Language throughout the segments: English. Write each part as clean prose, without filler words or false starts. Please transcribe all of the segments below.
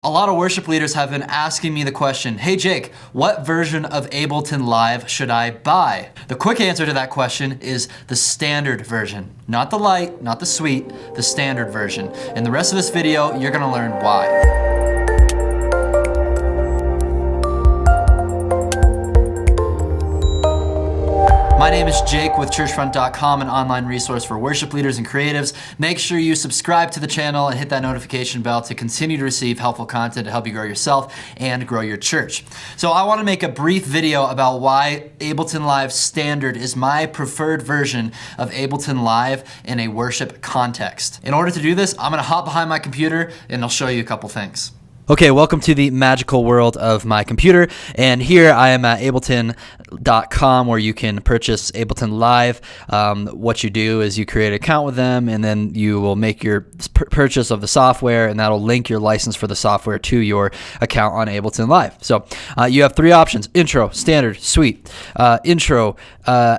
A lot of worship leaders have been asking me the question, hey Jake, what version of Ableton Live should I buy? The quick answer to that question is the standard version. Not the light, not the suite, the standard version. In the rest of this video, you're gonna learn why. My name is Jake with Churchfront.com, an online resource for worship leaders and creatives. Make sure you subscribe to the channel and hit that notification bell to continue to receive helpful content to help you grow yourself and grow your church. So I want to make a brief video about why Ableton Live Standard is my preferred version of Ableton Live in a worship context. In order to do this, I'm going to hop behind my computer and I'll show you a couple things. Okay, welcome to the magical world of my computer, and here I am at Ableton.com where you can purchase Ableton Live. What you do is you create an account with them, and then you will make your purchase of the software, and that'll link your license for the software to your account on Ableton Live. So you have three options: Intro, Standard, Suite. Intro,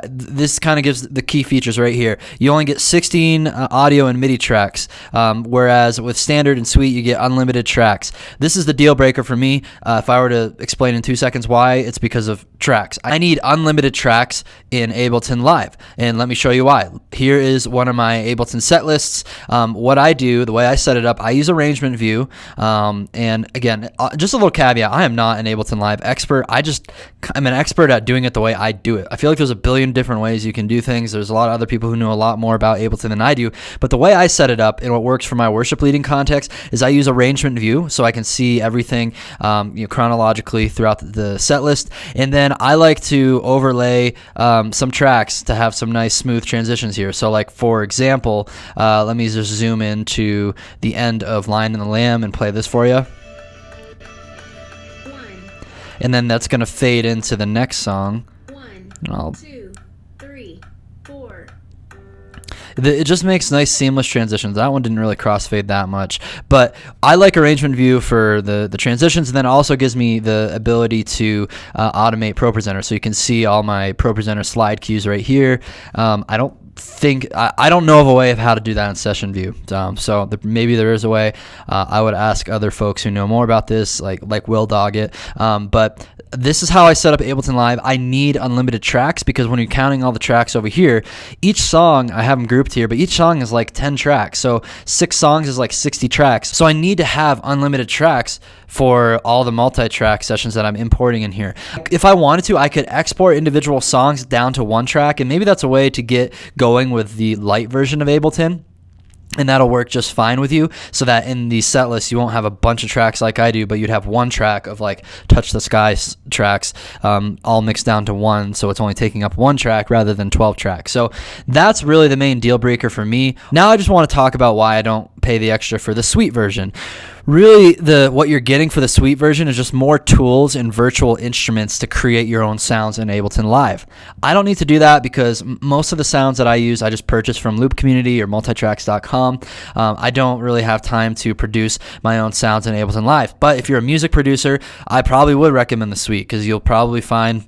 this kind of gives the key features right here. You only get 16 audio and MIDI tracks, whereas with Standard and Suite you get unlimited tracks. This is the deal breaker for me. If I were to explain in 2 seconds why, it's because of tracks. I need unlimited tracks in Ableton Live, and let me show you why. Here is one of my Ableton set lists. What I do, the way I set it up, I use arrangement view, and again, just a little caveat, I am not an Ableton Live expert. I'm an expert at doing it the way I do it. I feel like there's a billion different ways you can do things. There's a lot of other people who know a lot more about Ableton than I do, but the way I set it up and what works for my worship leading context is I use arrangement view so I can see everything chronologically throughout the set list, and then I like to overlay some tracks to have some nice smooth transitions here. So like for example, let me just zoom into the end of Lion and the Lamb and play this for you. And then that's going to fade into the next song. 1, 2, 3, 4. It just makes nice seamless transitions. That one didn't really crossfade that much, but I like arrangement view for the transitions, and then it also gives me the ability to automate ProPresenter, so you can see all my ProPresenter slide cues right here. I don't know of a way of how to do that in session view, maybe there is a way. I would ask other folks who know more about this, like Will Dog it, but this is how I set up Ableton Live. I need unlimited tracks because when you're counting all the tracks over here, each song, I have them grouped here, but each song is like 10 tracks. So 6 songs is like 60 tracks. So I need to have unlimited tracks for all the multi-track sessions that I'm importing in here. If I wanted to, I could export individual songs down to 1 track, and maybe that's a way to get going with the light version of Ableton. And that'll work just fine with you, so that in the set list you won't have a bunch of tracks like I do, but you'd have 1 track of like Touch the Sky tracks all mixed down to 1, so it's only taking up 1 track rather than 12 tracks. So that's really the main deal breaker for me. Now I just want to talk about why I don't pay the extra for the Suite version. Really, what you're getting for the Suite version is just more tools and virtual instruments to create your own sounds in Ableton Live. I don't need to do that because most of the sounds that I use, I just purchase from Loop Community or multitracks.com. I don't really have time to produce my own sounds in Ableton Live. But if you're a music producer, I probably would recommend the Suite because you'll probably find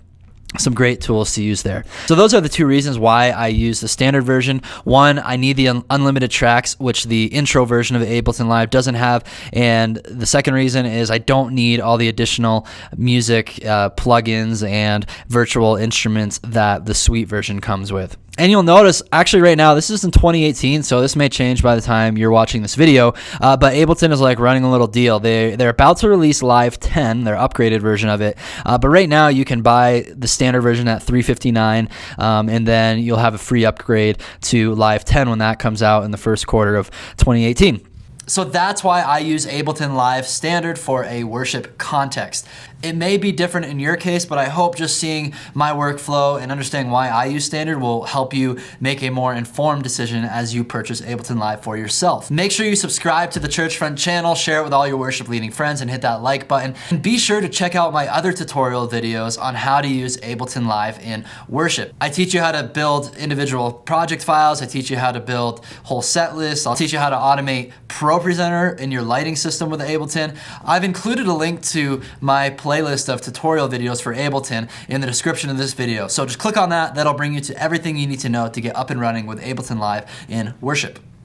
some great tools to use there. So those are the 2 reasons why I use the standard version. One, I need the unlimited tracks, which the intro version of Ableton Live doesn't have. And the second reason is I don't need all the additional music plugins and virtual instruments that the Suite version comes with. And you'll notice, actually right now, this is in 2018, so this may change by the time you're watching this video, but Ableton is like running a little deal. They're about to release Live 10, their upgraded version of it, but right now you can buy the standard version at $359, and then you'll have a free upgrade to Live 10 when that comes out in the first quarter of 2018. So that's why I use Ableton Live Standard for a worship context. It may be different in your case, but I hope just seeing my workflow and understanding why I use Standard will help you make a more informed decision as you purchase Ableton Live for yourself. Make sure you subscribe to the Churchfront channel, share it with all your worship leading friends, and hit that like button. And be sure to check out my other tutorial videos on how to use Ableton Live in worship. I teach you how to build individual project files. I teach you how to build whole set lists. I'll teach you how to automate ProPresenter in your lighting system with Ableton. I've included a link to my playlist of tutorial videos for Ableton in the description of this video. So just click on that. That'll bring you to everything you need to know to get up and running with Ableton Live in worship.